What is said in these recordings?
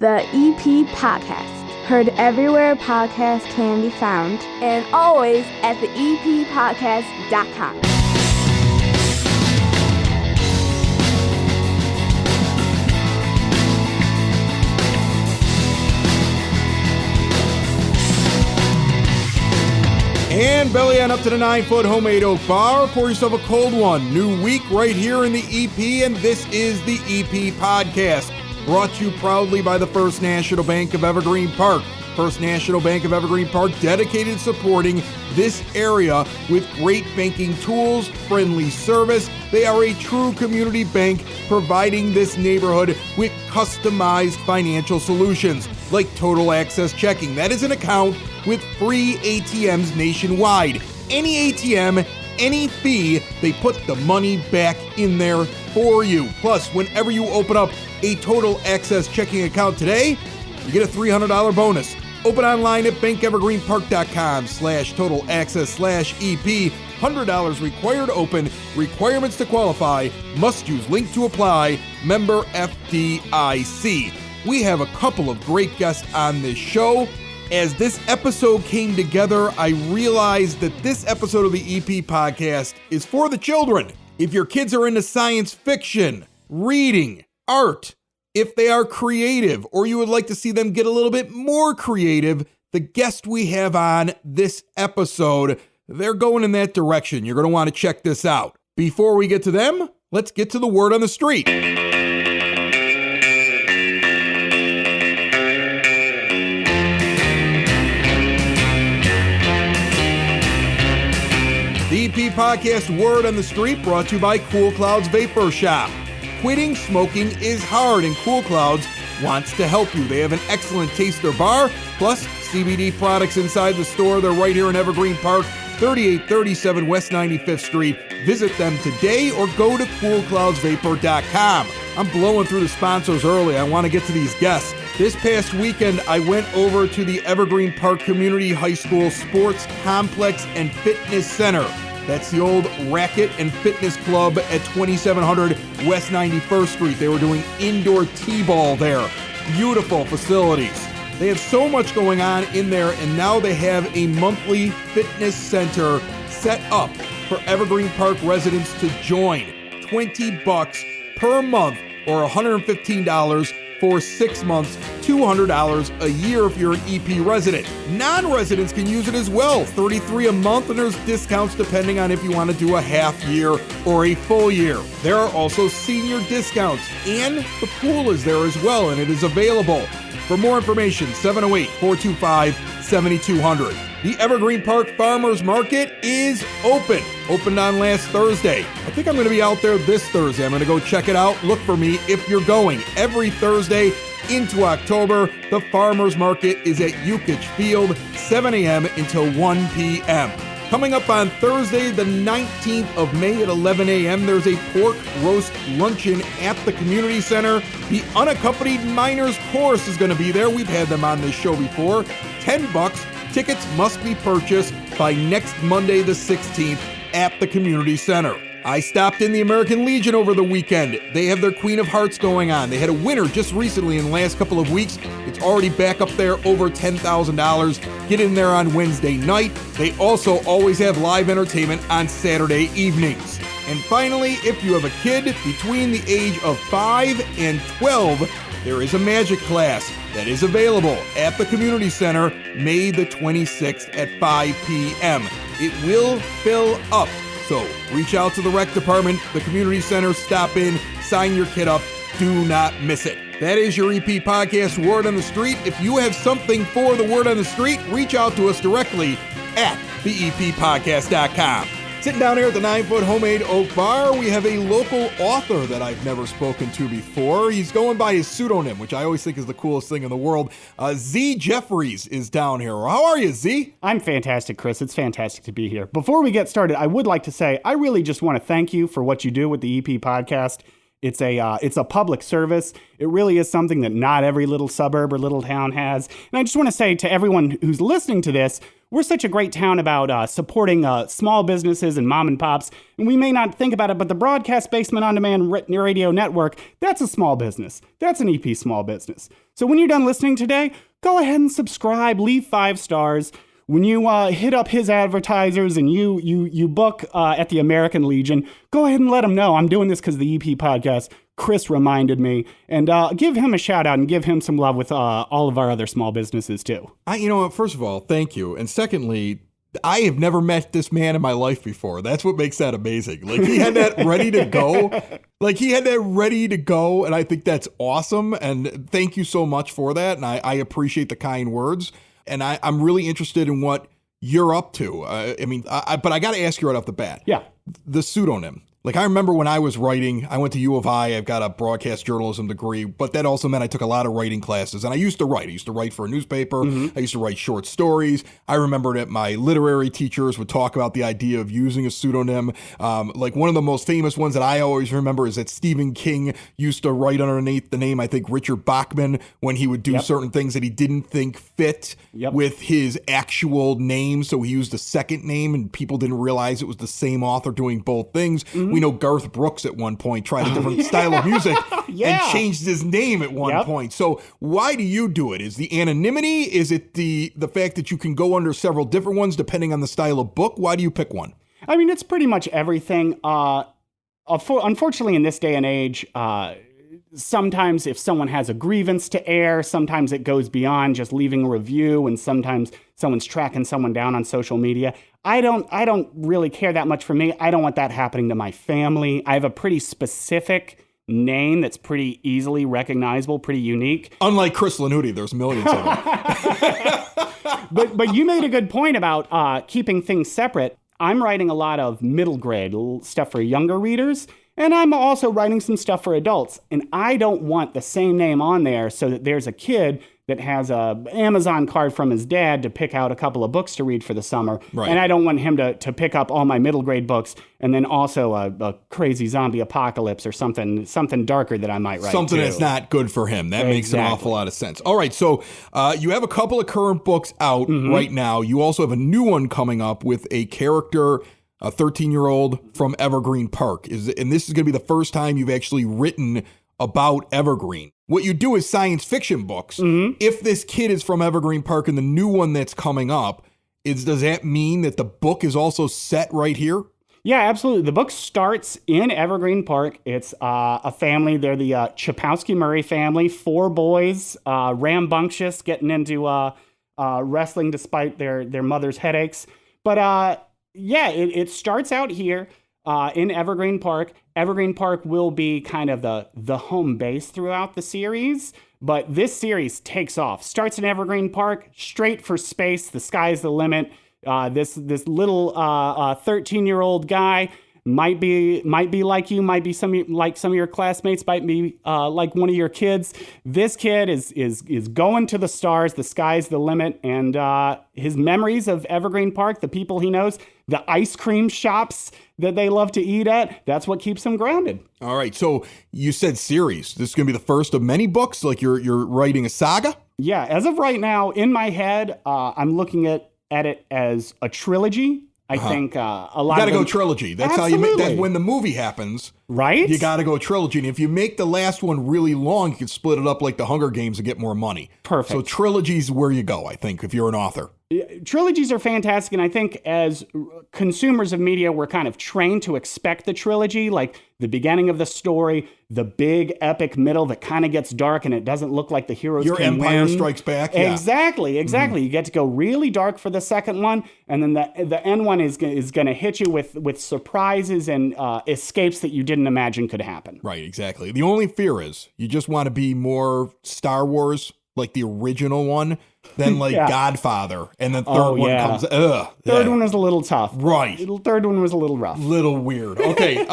The EP Podcast. Heard everywhere podcasts can be found, and always at theeppodcast.com. And belly on up to the 9-foot homemade oak bar. Pour yourself a cold one. New week right here in the EP, and this is the EP Podcast. Brought to you proudly by the First National Bank of Evergreen Park. First National Bank of Evergreen Park dedicated to supporting this area with great banking tools, friendly service. They are a true community bank providing this neighborhood with customized financial solutions like Total Access Checking. That is an account with free ATMs nationwide. Any ATM, any fee, they put the money back in there for you. Plus, whenever you open up a Total Access Checking account today, you get a $300 bonus. Open online at bankevergreenpark.com/Total Access/EP. $100 required to open. Requirements to qualify. Must use link to apply. Member FDIC. We have a couple of great guests on this show. As this episode came together, I realized that this episode of the EP Podcast is for the children. If your kids are into science fiction, reading, art, if they are creative, or you would like to see them get a little bit more creative, the guest we have on this episode, they're going in that direction. You're going to want to check this out. Before we get to them, let's get to the word on the street. The EP Podcast Word on the Street brought to you by Cool Clouds Vapor Shop. Quitting smoking is hard, and Cool Clouds wants to help you. They have an excellent taster bar, plus CBD products inside the store. They're right here in Evergreen Park, 3837 West 95th Street. Visit them today or go to coolcloudsvapor.com. I'm blowing through the sponsors early. I want to get to these guests. This past weekend, I went over to the Evergreen Park Community High School Sports Complex and Fitness Center. That's the old Racket and Fitness Club at 2700 West 91st Street. They were doing indoor t-ball there. Beautiful facilities. They have so much going on in there, and now they have a monthly fitness center set up for Evergreen Park residents to join. $20 per month or $115 for 6 months, $200 a year if you're an EP resident. Non-residents can use it as well, $33 a month, and there's discounts depending on if you want to do a half year or a full year. There are also senior discounts, and the pool is there as well, and it is available. For more information, 708-425-7200. The Evergreen Park Farmers Market is open. Opened on last Thursday. I think I'm going to be out there this Thursday. I'm going to go check it out. Look for me if you're going. Every Thursday into October, the Farmers Market is at Yukich Field, 7 a.m. until 1 p.m. Coming up on Thursday, the 19th of May at 11 a.m., there's a pork roast luncheon at the community center. The Unaccompanied Minors Chorus is going to be there. We've had them on this show before. $10. Tickets must be purchased by next Monday, the 16th, at the community center. I stopped in the American Legion over the weekend. They have their Queen of Hearts going on. They had a winner just recently in the last couple of weeks. It's already back up there over $10,000. Get in there on Wednesday night. They also always have live entertainment on Saturday evenings. And finally, if you have a kid between the age of 5 and 12, there is a magic class that is available at the community center May the 26th at 5 p.m. It will fill up. So reach out to the rec department, the community center, stop in, sign your kid up. Do not miss it. That is your EP Podcast Word on the Street. If you have something for the Word on the Street, reach out to us directly at theeppodcast.com. Sitting down here at the 9-foot homemade oak bar, we have a local author that I've never spoken to before. He's going by his pseudonym, which I always think is the coolest thing in the world. Z Jeffries is down here. How are you, Z? I'm fantastic, Chris. It's fantastic to be here. Before we get started, I would like to say I really just want to thank you for what you do with the EP Podcast. It's a public service. It really is something that not every little suburb or little town has. And I just want to say to everyone who's listening to this, we're such a great town about supporting small businesses and mom and pops, and we may not think about it, but the Broadcast Basement On Demand Radio Network, that's a small business. That's an EP small business. So when you're done listening today, go ahead and subscribe, leave 5 stars. When you hit up his advertisers and you book at the American Legion, go ahead and let him know I'm doing this because the EP podcast, Chris reminded me, and give him a shout out and give him some love with all of our other small businesses too. First of all, thank you. And secondly, I have never met this man in my life before. That's what makes that amazing. Like, he had that ready to go. And I think that's awesome. And thank you so much for that. And I appreciate the kind words. And I'm really interested in what you're up to. But I got to ask you right off the bat. Yeah. The pseudonym. Like, I remember when I was writing, I went to U of I, I've got a broadcast journalism degree, but that also meant I took a lot of writing classes, and I used to write. I used to write for a newspaper. Mm-hmm. I used to write short stories. I remember that my literary teachers would talk about the idea of using a pseudonym. Like, one of the most famous ones that I always remember is that Stephen King used to write underneath the name, I think, Richard Bachman, when he would do certain things that he didn't think fit with his actual name, so he used a second name, and people didn't realize it was the same author doing both things. Mm-hmm. We know Garth Brooks at one point tried a different style of music and changed his name at one point. So why do you do it? Is the anonymity? Is it the fact that you can go under several different ones depending on the style of book? Why do you pick one? I mean, it's pretty much everything. Unfortunately, in this day and age, sometimes if someone has a grievance to air, sometimes it goes beyond just leaving a review, and sometimes someone's tracking someone down on social media. I don't really care that much for me. I don't want that happening to my family. I have a pretty specific name that's pretty easily recognizable, pretty unique. Unlike Chris Lanuti, there's millions of them. But you made a good point about keeping things separate. I'm writing a lot of middle grade stuff for younger readers, and I'm also writing some stuff for adults. And I don't want the same name on there so that there's a kid that has a Amazon card from his dad to pick out a couple of books to read for the summer. Right. And I don't want him to pick up all my middle grade books and then also a crazy zombie apocalypse or something darker that I might write. Something that's not good for him. That makes an awful lot of sense. All right, so you have a couple of current books out right now. You also have a new one coming up with a character, a 13-year-old from Evergreen Park. And this is going to be the first time you've actually written about Evergreen. What you do is science fiction books. Mm-hmm. If this kid is from Evergreen Park and the new one that's coming up, does that mean that the book is also set right here? Yeah, absolutely. The book starts in Evergreen Park. It's a family. They're the Chapowski-Murray family, 4 boys, rambunctious, getting into wrestling despite their mother's headaches. But it starts out here. In Evergreen Park. Evergreen Park will be kind of the home base throughout the series, but this series takes off. Starts in Evergreen Park, straight for space. The sky's the limit. This little 13-year-old guy might be like you, might be some of your classmates, might be like one of your kids. This kid is going to the stars. The sky's the limit, and his memories of Evergreen Park, the people he knows, the ice cream shops that they love to eat at, that's what keeps him grounded. All right, so you said series. This is going to be the first of many books? Like you're writing a saga? Yeah, as of right now, in my head, I'm looking at it as a trilogy. I think a lot of you got to go trilogy. That's Absolutely. How you make. That's when the movie happens, right? You got to go trilogy. And if you make the last one really long, you can split it up like the Hunger Games and get more money. Perfect. So trilogy's where you go, I think, if you're an author. Trilogies are fantastic, and I think as consumers of media, we're kind of trained to expect the trilogy, like the beginning of the story, the big epic middle that kind of gets dark and it doesn't look like the heroes Your can Empire win. Strikes Back. Yeah. Exactly. Mm-hmm. You get to go really dark for the second one, and then the end one is going to hit you with surprises and escapes that you didn't imagine could happen. Right, exactly. The only fear is you just want to be more Star Wars, like the original one, than like Godfather, and the third one comes. Third one was a little tough. Right. Third one was a little rough. Little weird. Okay.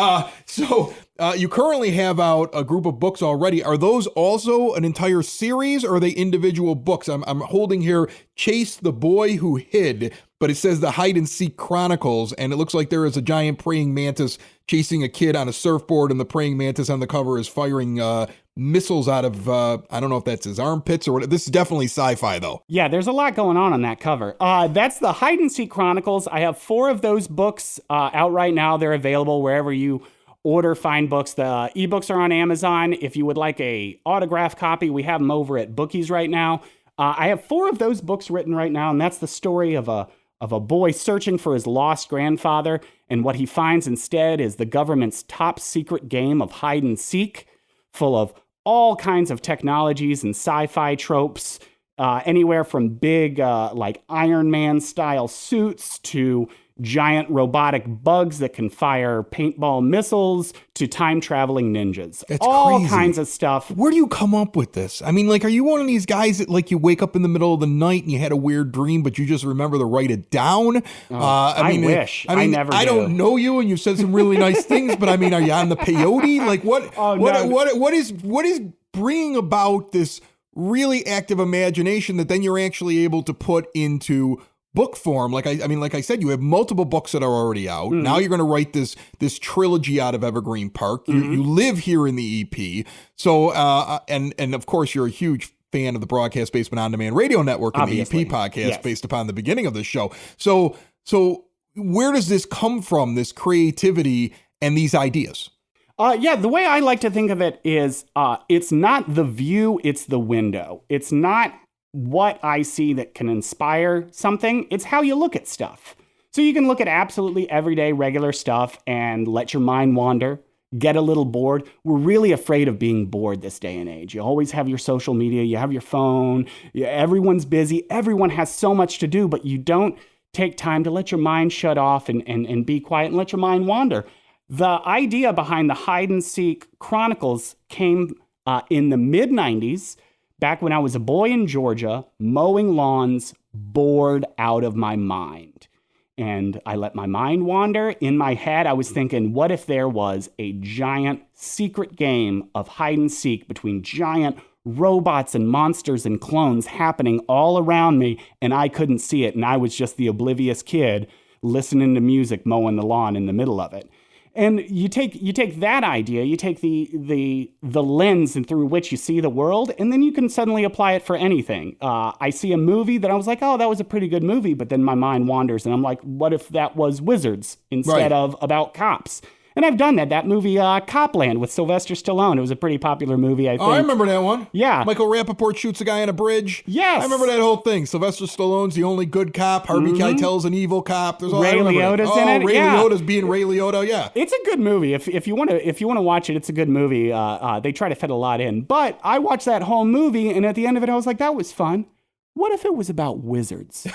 So you currently have out a group of books already. Are those also an entire series, or are they individual books? I'm holding here Chase the Boy Who Hid, but it says the Hide and Seek Chronicles, and it looks like there is a giant praying mantis chasing a kid on a surfboard, and the praying mantis on the cover is firing missiles out of, I don't know if that's his armpits or what. This is definitely sci-fi, though. Yeah, there's a lot going on that cover. That's the Hide and Seek Chronicles. I have 4 of those books out right now. They're available wherever you order fine books. The ebooks are on Amazon. If you would like a autographed copy, we have them over at Bookies right now. I have 4 of those books written right now, and that's the story of a boy searching for his lost grandfather, and what he finds instead is the government's top secret game of hide and seek, full of all kinds of technologies and sci-fi tropes, anywhere from big like Iron Man style suits to giant robotic bugs that can fire paintball missiles to time-traveling ninjas. That's all crazy. Kinds of stuff. Where do you come up with this? I mean, like, are you one of these guys that, like, you wake up in the middle of the night and you had a weird dream, but you just remember to write it down? I wish. I never do. I don't know you, and you said some really nice things, but I mean, are you on the peyote? Like, what? What is bringing about this really active imagination that then you're actually able to put into book form? Like I said, you have multiple books that are already out. Mm-hmm. Now you're going to write this trilogy out of Evergreen Park. You live here in the EP, so and of course you're a huge fan of the Broadcast Basement On Demand Radio Network and Obviously. the EP podcast, Yes. based upon the beginning of this show. So where does this come from? This creativity and these ideas? The way I like to think of it is it's not the view, it's the window. It's not what I see that can inspire something. It's how you look at stuff. So you can look at absolutely everyday, regular stuff and let your mind wander, get a little bored. We're really afraid of being bored this day and age. You always have your social media, you have your phone, everyone's busy, everyone has so much to do, but you don't take time to let your mind shut off and be quiet and let your mind wander. The idea behind the Hide and Seek Chronicles came in the mid-90s, back when I was a boy in Georgia, mowing lawns, bored out of my mind. And I let my mind wander. In my head, I was thinking, what if there was a giant secret game of hide and seek between giant robots and monsters and clones happening all around me, and I couldn't see it, and I was just the oblivious kid listening to music, mowing the lawn in the middle of it. And you take that idea, you take the lens and through which you see the world, and then you can suddenly apply it for anything. I see a movie that I was like, oh, that was a pretty good movie, but then my mind wanders, and I'm like, what if that was wizards instead of about cops? And I've done that. That movie, Copland, with Sylvester Stallone. It was a pretty popular movie, I think. Oh, I remember that one. Yeah. Michael Rappaport shoots a guy on a bridge. Yes. I remember that whole thing. Sylvester Stallone's the only good cop. Harvey Keitel's an evil cop. There's Ray Liotta's in it. Ray Liotta's being Ray Liotta. Yeah. It's a good movie. If you want to watch it, it's a good movie. They try to fit a lot in. But I watched that whole movie, and at the end of it, I was like, that was fun. What if it was about wizards?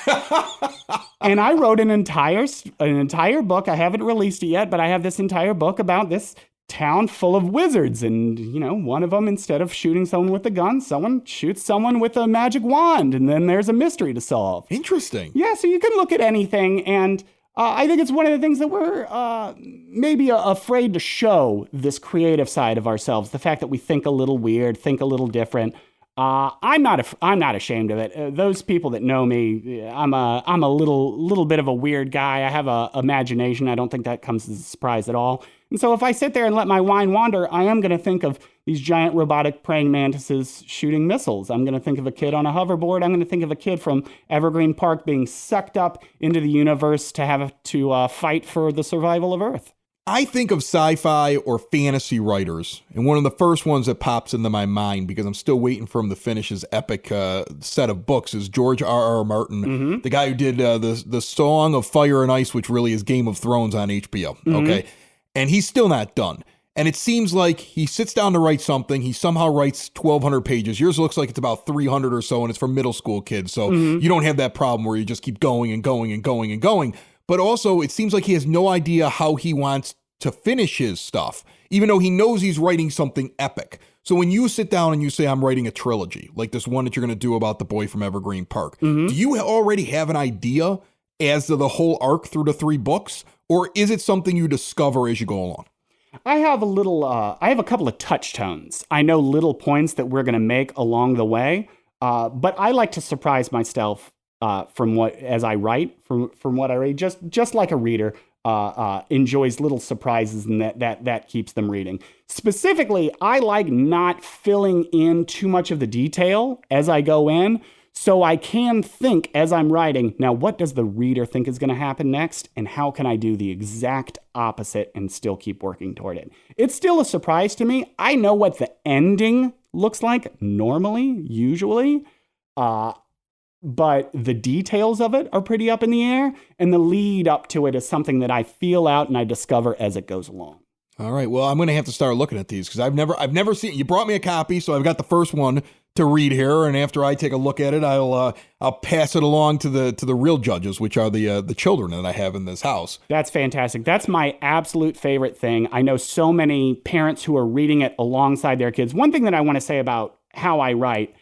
And I wrote an entire book. I haven't released it yet, but I have this entire book about this town full of wizards. And, one of them, instead of shooting someone with a gun, someone shoots someone with a magic wand. And then there's a mystery to solve. Interesting. Yeah, so you can look at anything. And I think it's one of the things that we're maybe afraid to show, this creative side of ourselves. The fact that we think a little weird, think a little different. I'm not ashamed of it. Those people that know me, I'm a little bit of a weird guy. I have a imagination. I don't think that comes as a surprise at all. And so if I sit there and let my mind wander, I am going to think of these giant robotic praying mantises shooting missiles. I'm going to think of a kid on a hoverboard. I'm going to think of a kid from Evergreen Park being sucked up into the universe to have to fight for the survival of Earth. I think of sci-fi or fantasy writers, and one of the first ones that pops into my mind, because I'm still waiting for him to finish his epic set of books, is George R.R. Martin, the guy who did the Song of Fire and Ice, which really is Game of Thrones on HBO. Okay, and he's still not done. And it seems like he sits down to write something. He somehow writes 1,200 pages. Yours looks like it's about 300 or so, and it's for middle school kids. So you don't have that problem where you just keep going and going and going and going. But also, it seems like he has no idea how he wants to finish his stuff, even though he knows he's writing something epic. So when you sit down and you say, I'm writing a trilogy, like this one that you're going to do about the boy from Evergreen Park, do you already have an idea as to the whole arc through the 3 books? Or is it something you discover as you go along? I have a couple of touchstones. I know little points that we're going to make along the way, but I like to surprise myself from what as I write, from what I read, just like a reader enjoys little surprises, and that keeps them reading. Specifically, I like not filling in too much of the detail as I go in, so I can think as I'm writing, now what does the reader think is going to happen next, and how can I do the exact opposite and still keep working toward it? It's still a surprise to me. I know what the ending looks like normally, usually, but the details of it are pretty up in the air, and the lead up to it is something that I feel out and I discover as it goes along. All right. Well, I'm going to have to start looking at these because I've never seen. You brought me a copy, so I've got the first one to read here, and after I take a look at it, I'll pass it along to the real judges, which are the children that I have in this house. That's fantastic. That's my absolute favorite thing. I know so many parents who are reading it alongside their kids. One thing that I want to say about how I write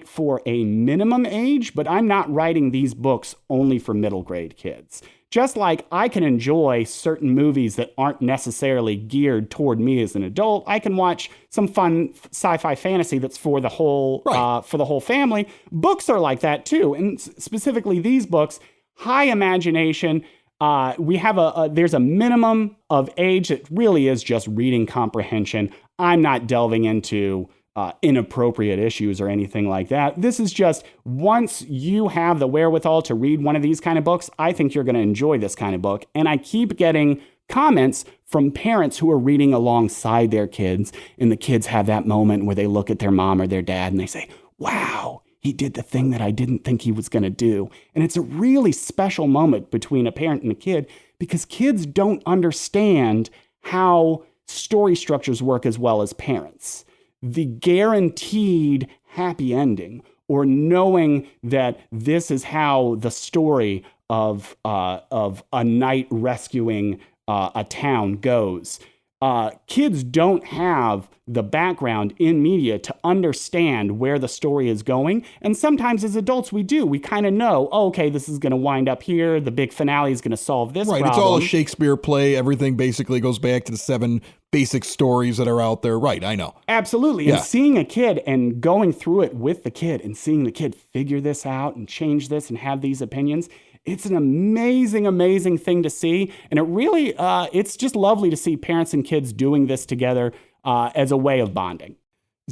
for a minimum age, but I'm not writing these books only for middle grade kids. Just like I can enjoy certain movies that aren't necessarily geared toward me as an adult, I can watch some fun sci-fi fantasy that's for the whole family. Books are like that too, and specifically these books, high imagination. We have there's a minimum of age that really is just reading comprehension. I'm not delving into inappropriate issues or anything like that. This is just, once you have the wherewithal to read one of these kind of books, I think you're going to enjoy this kind of book. And I keep getting comments from parents who are reading alongside their kids, and the kids have that moment where they look at their mom or their dad and they say, wow, he did the thing that I didn't think he was going to do. And it's a really special moment between a parent and a kid, because kids don't understand how story structures work as well as parents. The guaranteed happy ending, or knowing that this is how the story of a knight rescuing a town goes. Kids don't have the background in media to understand where the story is going. And sometimes as adults, we do. We kind of know, oh, okay, this is going to wind up here. The big finale is going to solve this problem. Right, it's all a Shakespeare play. Everything basically goes back to the 7 basic stories that are out there. Right, I know. Absolutely. Yeah. And seeing a kid and going through it with the kid and seeing the kid figure this out and change this and have these opinions, it's an amazing, amazing thing to see. And it really, it's just lovely to see parents and kids doing this together as a way of bonding.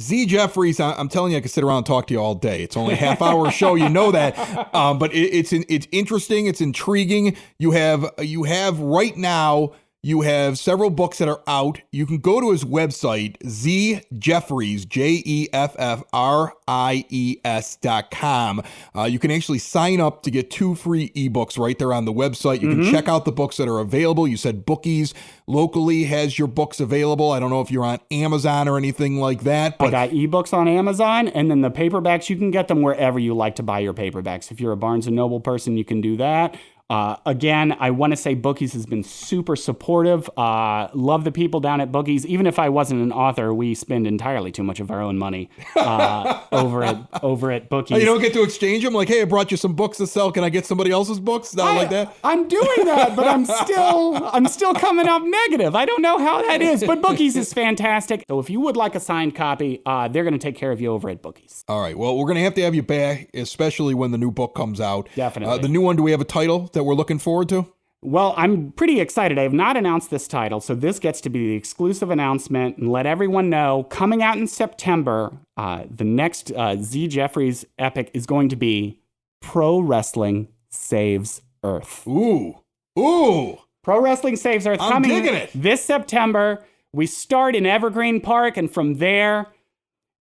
Z Jeffries, I'm telling you, I could sit around and talk to you all day. It's only a half-hour show, you know that. But it's interesting, it's intriguing. You have right now, you have several books that are out. You can go to his website, Z Jeffries, JEFFRIES.com. You can actually sign up to get 2 free ebooks right there on the website. You can check out the books that are available. You said Bookies locally has your books available. I don't know if you're on Amazon or anything like that. But I got ebooks on Amazon, and then the paperbacks, you can get them wherever you like to buy your paperbacks. If you're a Barnes & Noble person, you can do that. Again, I want to say Bookies has been super supportive. Love the people down at Bookies. Even if I wasn't an author, we spend entirely too much of our own money over at Bookies. Oh, you don't get to exchange them? Like, hey, I brought you some books to sell. Can I get somebody else's books? Not like that? I'm doing that, but I'm still coming up negative. I don't know how that is, but Bookies is fantastic. So if you would like a signed copy, they're going to take care of you over at Bookies. All right. Well, we're going to have you back, especially when the new book comes out. Definitely. The new one, do we have a title that we're looking forward to? Well, I'm pretty excited. I have not announced this title, so this gets to be the exclusive announcement and let everyone know. Coming out in September, the next Z Jeffries epic is going to be Pro Wrestling Saves Earth. Ooh. Pro Wrestling Saves Earth. I'm coming digging it. This September. We start in Evergreen Park, and from there,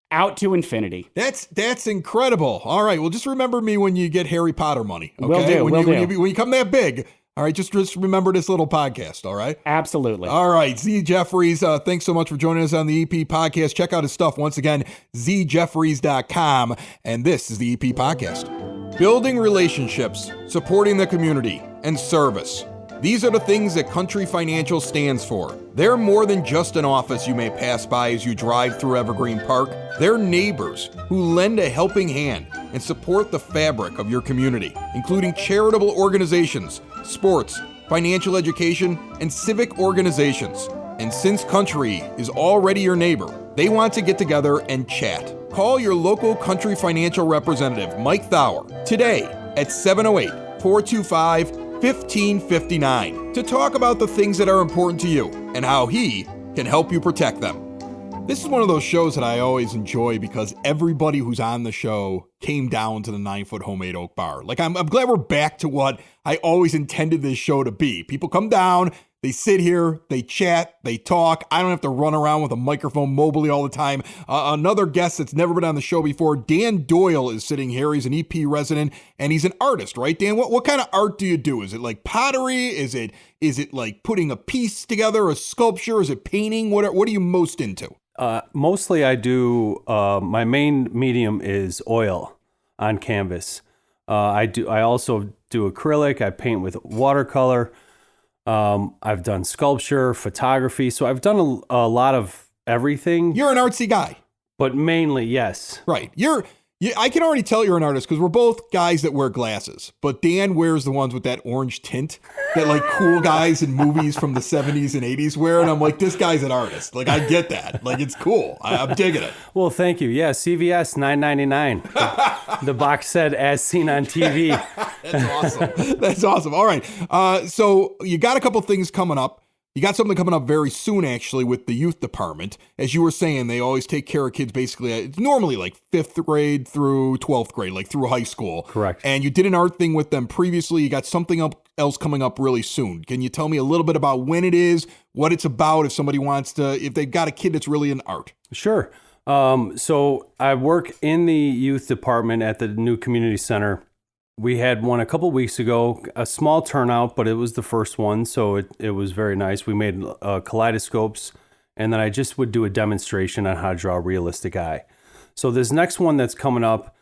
out to infinity. That's incredible. All right. Well, just remember me when you get Harry Potter money. Okay? Will do. When you come that big. All right. Just remember this little podcast. All right. Absolutely. All right. Z Jeffries, thanks so much for joining us on the EP podcast. Check out his stuff. Once again, zjeffries.com. And this is the EP podcast. Building relationships, supporting the community, and service. These are the things that Country Financial stands for. They're more than just an office you may pass by as you drive through Evergreen Park. They're neighbors who lend a helping hand and support the fabric of your community, including charitable organizations, sports, financial education, and civic organizations. And since Country is already your neighbor, They want to get together and chat. Call your local Country Financial representative, Mike Thauer, today at 708-425-1559 to talk about the things that are important to you and how he can help you protect them. This is one of those shows that I always enjoy because everybody who's on the show came down to the 9-foot homemade oak bar. Like, I'm glad we're back to what I always intended this show to be. People come down, they sit here, they chat, they talk. I don't have to run around with a microphone mobily all the time. Another guest that's never been on the show before, Dan Doyle, is sitting here. He's an EP resident and he's an artist, right, Dan? What kind of art do you do? Is it like pottery? Is it like putting a piece together, a sculpture? Is it painting? What are you most into? Mostly I do, my main medium is oil on canvas. I also do acrylic. I paint with watercolor. I've done sculpture, photography. So I've done a lot of everything. You're an artsy guy. But mainly, yes. Right. I can already tell you're an artist because we're both guys that wear glasses. But Dan wears the ones with that orange tint that like cool guys in movies from the 70s and 80s wear. And I'm like, this guy's an artist. Like, I get that. Like, it's cool. I'm digging it. Well, thank you. Yeah, CVS $9.99. The box said, as seen on TV. That's awesome. That's awesome. All right. So you got a couple things coming up. You got something coming up very soon, actually, with the youth department. As you were saying, they always take care of kids basically. It's normally like 5th grade through 12th grade, like through high school. Correct. And you did an art thing with them previously. You got something else coming up really soon. Can you tell me a little bit about when it is, what it's about, if somebody wants to, if they've got a kid that's really in art? Sure. So I work in the youth department at the new community center. We had one a couple weeks ago, a small turnout, but it was the first one, so it was very nice. We made kaleidoscopes, and then I just would do a demonstration on how to draw a realistic eye. So this next one that's coming up,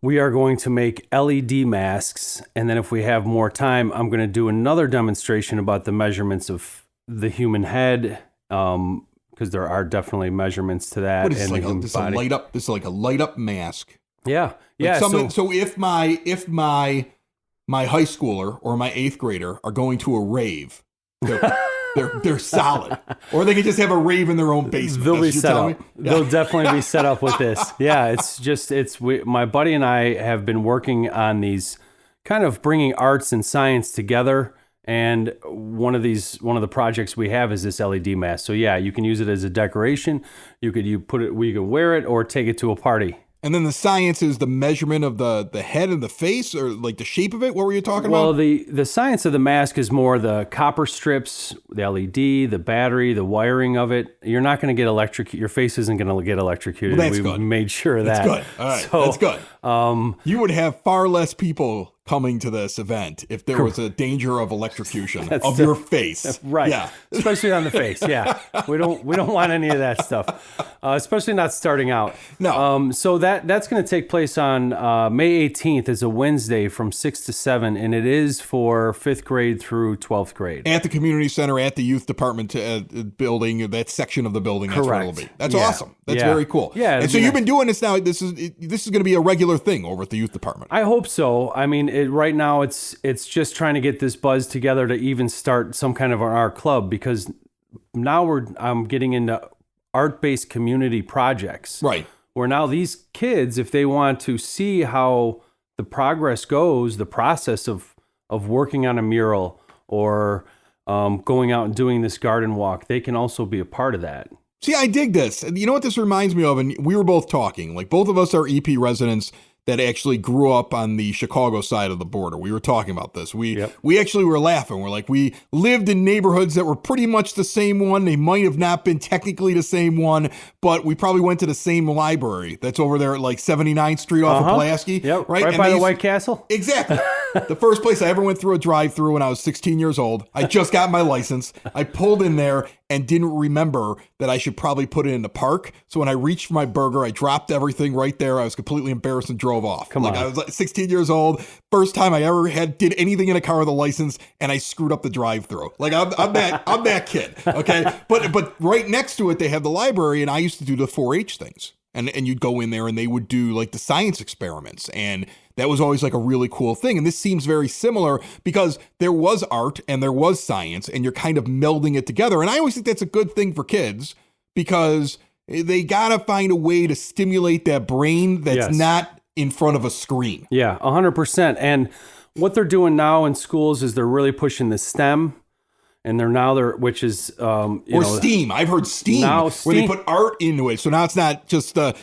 we are going to make LED masks, and then if we have more time, I'm going to do another demonstration about the measurements of the human head, because there are definitely measurements to that. What is this, like this is like a light up mask. Yeah. Yeah. So if my high schooler or my 8th grader are going to a rave, they're solid. Or they can just have a rave in their own basement. They'll be set up. Yeah. They'll definitely be set up with this. Yeah. My buddy and I have been working on these kind of bringing arts and science together. And one of the projects we have is this LED mask. So yeah, you can use it as a decoration. You can wear it or take it to a party. And then the science is the measurement of the head and the face, or like the shape of it? What were you talking about? Well, the science of the mask is more the copper strips, the LED, the battery, the wiring of it. You're not going to get electrocuted. Your face isn't going to get electrocuted. Well, that's good. Made sure of that. That's good. All right, that's good. You would have far less people coming to this event if there was a danger of electrocution of your face. Right. Yeah. Especially on the face. Yeah. We don't want any of that stuff. Especially not starting out. No. So that's going to take place on May 18th. Is a Wednesday from 6 to 7, and it is for 5th grade through 12th grade. At the community center, at the youth department building, that section of the building. That's Correct. where it'll be. That's awesome. That's very cool. Yeah. And so you've been doing this now. This is going to be a regular thing over at the youth department. I hope so. I mean, right now it's just trying to get this buzz together to even start some kind of an art club, because now I'm getting into art-based community projects. Right. Where now these kids, if they want to see how the progress goes, the process of working on a mural or going out and doing this garden walk, they can also be a part of that. See, I dig this. You know what this reminds me of? And we were both talking, like both of us are EP residents that actually grew up on the Chicago side of the border. We were talking about this. We actually were laughing. We're like, we lived in neighborhoods that were pretty much the same one. They might have not been technically the same one, but we probably went to the same library that's over there at like 79th Street off of Pulaski. Yep, right by the White Castle. Exactly. The first place I ever went through a drive-through when I was 16 years old. I just got my license. I pulled in there and didn't remember that I should probably put it in the park. So when I reached for my burger, I dropped everything right there. I was completely embarrassed and drove off. Come on. I was like 16 years old. First time I ever did anything in a car with a license, and I screwed up the drive-through. Like I'm that kid. Okay. But right next to it, they have the library, and I used to do the 4-H things. And you'd go in there and they would do like the science experiments. And that was always like a really cool thing. And this seems very similar because there was art and there was science and you're kind of melding it together. And I always think that's a good thing for kids because they got to find a way to stimulate that brain that's not in front of a screen. Yeah, 100%. And what they're doing now in schools is they're really pushing the STEM. And which is STEAM. I've heard STEAM, where they put art into it. So now it's not just the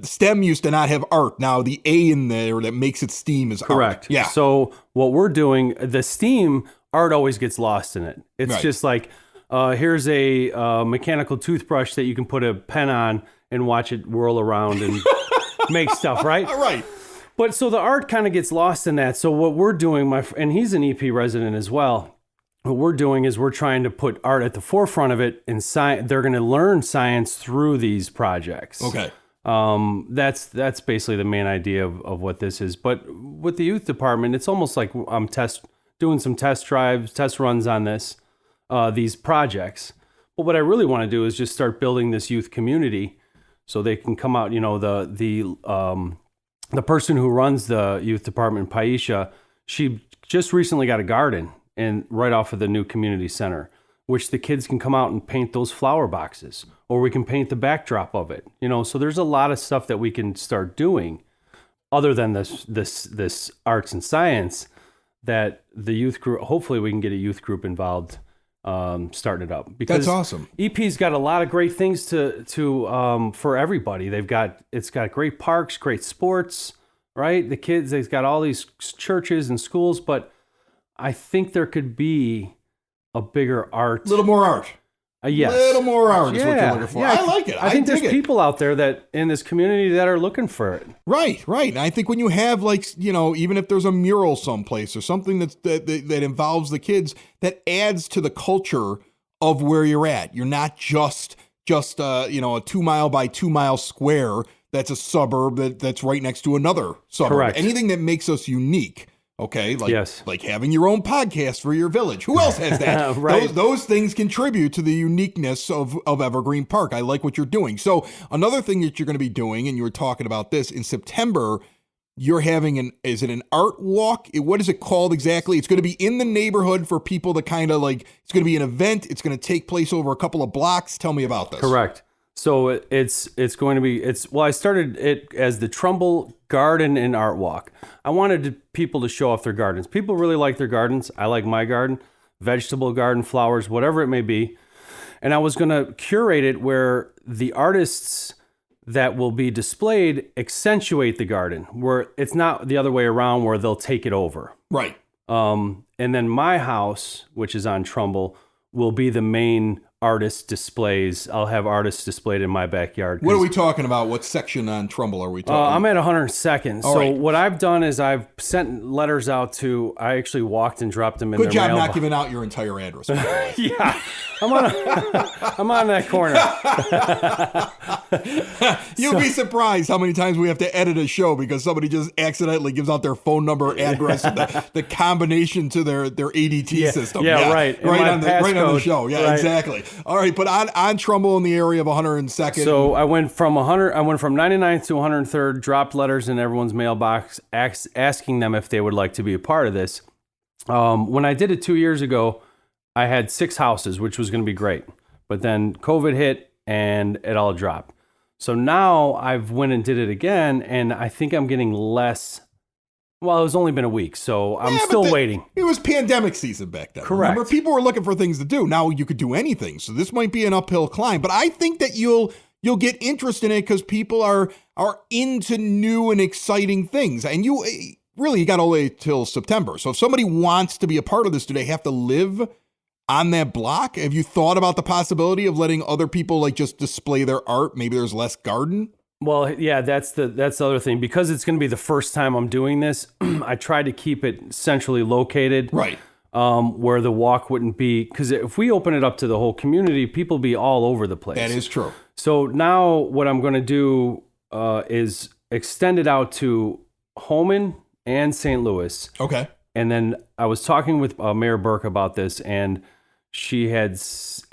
STEM used to not have art. Now the A in there that makes it STEAM is correct. Art. Yeah. So what we're doing, the STEAM art always gets lost in it. It's just like here's a mechanical toothbrush that you can put a pen on and watch it whirl around and make stuff, right? All right. But so the art kind of gets lost in that. So what we're doing, and he's an EP resident as well. What we're doing is we're trying to put art at the forefront of it, and they're going to learn science through these projects. Okay. That's basically the main idea of what this is. But with the youth department, it's almost like I'm doing some test runs on these projects. But what I really want to do is just start building this youth community, so they can come out. You know, the person who runs the youth department, Paisha, she just recently got a garden. And right off of the new community center, which the kids can come out and paint those flower boxes, or we can paint the backdrop of it. You know, so there's a lot of stuff that we can start doing, other than this arts and science, that the youth group. Hopefully, we can get a youth group involved, starting it up. Because that's awesome. EP's got a lot of great things to for everybody. It's got great parks, great sports, right? The kids, they've got all these churches and schools, but I think there could be a bigger art. A little more art. Yes. A little more art is what you're looking for. Yeah, I like it. I think there's people out there that in this community that are looking for it. Right. And I think when you have, like, you know, even if there's a mural someplace or something that involves the kids, that adds to the culture of where you're at. You're not just a 2 mile by 2 mile square that's a suburb that's right next to another suburb. Correct. Anything that makes us unique. Okay, like having your own podcast for your village. Who else has that? Right. Those things contribute to the uniqueness of Evergreen Park. I like what you're doing. So another thing that you're going to be doing, and you were talking about this, in September, you're having is it an art walk? What is it called exactly? It's going to be in the neighborhood for people to kind of like, it's going to be an event. It's going to take place over a couple of blocks. Tell me about this. Correct. So it's going to be, I started it as the Trumbull Garden and Art Walk. I wanted people to show off their gardens. People really like their gardens. I like my garden, vegetable garden, flowers, whatever it may be. And I was going to curate it where the artists that will be displayed accentuate the garden, where it's not the other way around where they'll take it over. Right. And then my house, which is on Trumbull, will be the main artist displays. I'll have artists displayed in my backyard. What are we talking about? What section on Trumbull are we talking? I'm at 102nd. All so right. What I've done is I've sent letters out to, I actually walked and dropped them in Good their job mailbox. not giving out your entire address. By the way. Yeah, I'm on that corner. You'll be surprised how many times we have to edit a show because somebody just accidentally gives out their phone number, address, and the combination to their ADT system. Yeah, right. Right on the show. Yeah, right. Exactly. All right, but on Trumbull in the area of 102nd. So I went from 99th to 103rd, dropped letters in everyone's mailbox, asking them if they would like to be a part of this. When I did it 2 years ago, I had 6 houses, which was going to be great. But then COVID hit and it all dropped. So now I've went and did it again, and I think I'm getting less. Well, it's only been a week, so I'm still waiting. It was pandemic season back then. Correct. Remember, people were looking for things to do. Now you could do anything. So this might be an uphill climb, but I think that you'll get interest in it because people are into new and exciting things. And you got all the way till September. So if somebody wants to be a part of this, do they have to live on that block? Have you thought about the possibility of letting other people like just display their art? Maybe there's less garden. Well, yeah, that's the other thing. Because it's going to be the first time I'm doing this, I tried to keep it centrally located. Right. Where the walk wouldn't be, because if we open it up to the whole community, people be all over the place. That is true. So now what I'm going to do is extend it out to Holman and St. Louis. Okay. And then I was talking with Mayor Burke about this, and she had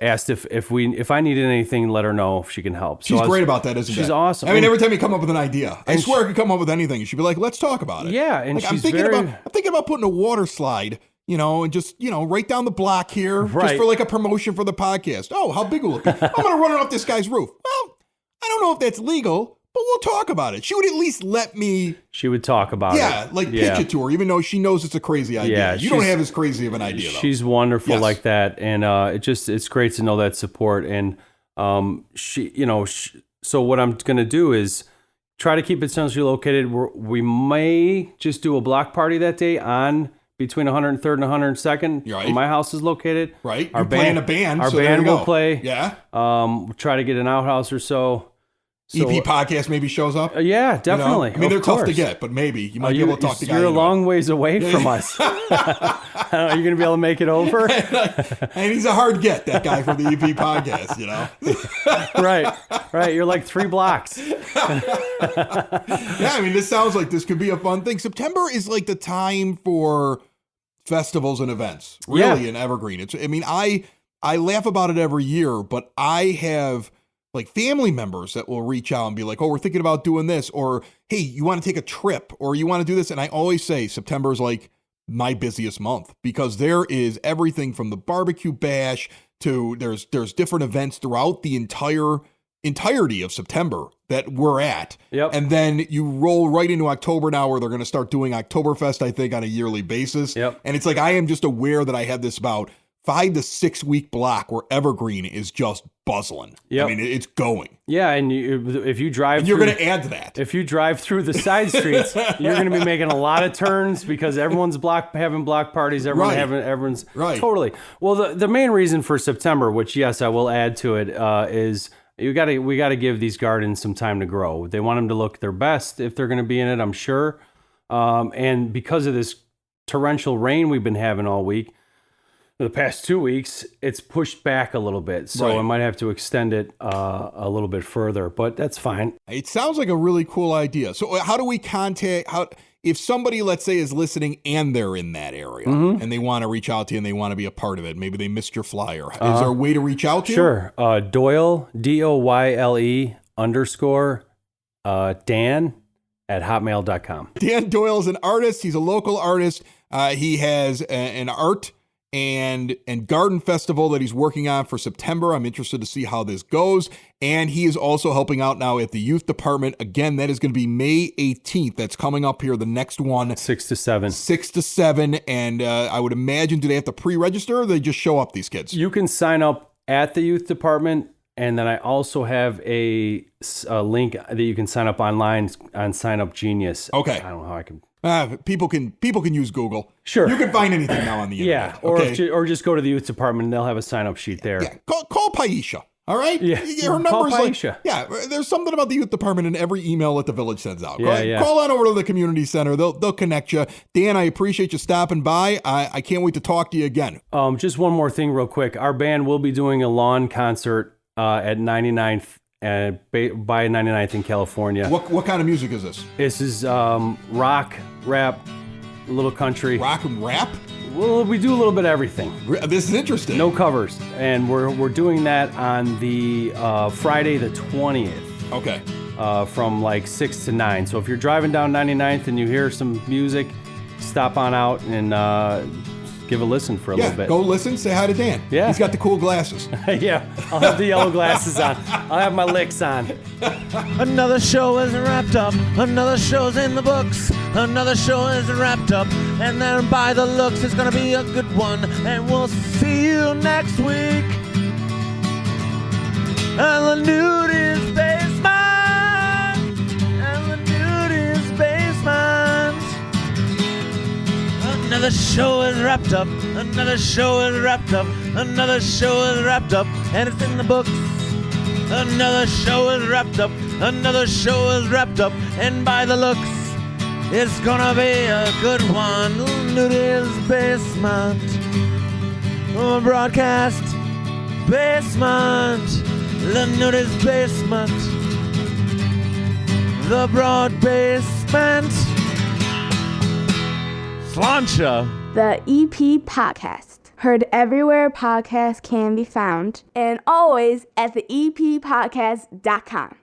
asked if I needed anything, let her know if she can help. She's great about that, isn't she? She's awesome. I mean, every time you come up with an idea, I swear I could come up with anything. She'd be like, let's talk about it. Yeah, and like, she's I'm thinking about putting a water slide, and just, right down the block here, just for like a promotion for the podcast. Oh, how big will it be? I'm going to run it off this guy's roof. Well, I don't know if that's legal, but we'll talk about it. She would at least let me. She would talk about it. Pitch it to her, even though she knows it's a crazy idea. Yeah, you don't have as crazy of an idea, though. She's wonderful like that. And it's great to know that support. And so what I'm going to do is try to keep it centrally located. We may just do a block party that day on between 103rd and 102nd. Right. Where my house is located. Right. You're playing a band. Our so band will go. play. Yeah. We'll try to get an outhouse or so. EP podcast maybe shows up. Yeah, definitely. I mean, they're tough to get, but maybe you might be able to talk to guys. You're a long ways away from us. Are you going to be able to make it over? And he's a hard get, that guy from the EP podcast, Right. You're like 3 blocks. Yeah, I mean, this sounds like this could be a fun thing. September is like the time for festivals and events, really, in Evergreen. I laugh about it every year, but I have like family members that will reach out and be like, oh, we're thinking about doing this, or, hey, you want to take a trip, or you want to do this. And I always say September is like my busiest month because there is everything from the barbecue bash to there's different events throughout the entirety of September that we're at. Yep. And then you roll right into October now where they're going to start doing Oktoberfest, I think, on a yearly basis. Yep. And it's like, I am just aware that I have this about 5 to 6 week block where Evergreen is just buzzing. Yep. I mean, it's going. Yeah, and if you drive, and you're going to add to that. If you drive through the side streets, you're going to be making a lot of turns because everyone's having block parties. Everyone's right. Totally. Well, the main reason for September, which yes, I will add to it, is we got to give these gardens some time to grow. They want them to look their best if they're going to be in it, I'm sure. And because of this torrential rain we've been having all week, the past 2 weeks, it's pushed back a little bit. So Right. I might have to extend it a little bit further, but that's fine. It sounds like a really cool idea. So how do we if somebody, let's say, is listening and they're in that area and they want to reach out to you and they want to be a part of it, maybe they missed your flyer. Is there a way to reach out to you? Sure. Doyle, DOYLE _ Dan at hotmail.com. Dan Doyle is an artist. He's a local artist. He has an art and garden festival that he's working on for September. I'm interested to see how this goes. And he is also helping out now at the youth department. Again, that is going to be May 18th. That's coming up here, the next one. 6 to 7. 6 to 7. And I would imagine, do they have to pre-register or they just show up, these kids? You can sign up at the youth department. And then I also have a link that you can sign up online on Sign Up Genius. Okay. I don't know how I can. People can use Google. Sure. You can find anything now on the internet. Yeah, or just go to the youth department and they'll have a sign-up sheet there. Yeah, call Paisha. All right? Yeah. Her Call number's Paisha. there's something about the youth department in every email that the village sends out. Yeah. Call on over to the community center. They'll connect you. Dan, I appreciate you stopping by. I can't wait to talk to you again. Just one more thing real quick. Our band will be doing a lawn concert at 99th by 99th in California. What kind of music is this? This is rock, rap, a little country. Rock and rap? Well, we do a little bit of everything. This is interesting. No covers. And we're doing that on the Friday the 20th. Okay. From like 6 to 9. So if you're driving down 99th and you hear some music, stop on out and give a listen for a little bit. Go listen, say hi to Dan. Yeah. He's got the cool glasses. Yeah, I'll have the yellow glasses on. I'll have my licks on. Another show is wrapped up. Another show's in the books. Another show is wrapped up. And then by the looks, it's gonna be a good one. And we'll see you next week. And the nude is basement. And the nude is basement. Another show is wrapped up. Another show is wrapped up. Another show is wrapped up. And it's in the books. Another show is wrapped up. Another show is wrapped up. And by the looks, it's gonna be a good one. Nudie's Basement. Broadcast Basement. The Nudie's Basement. The Broad Basement. Slancha. The EP Podcast. Heard everywhere podcasts can be found, and always at the eppodcast.com.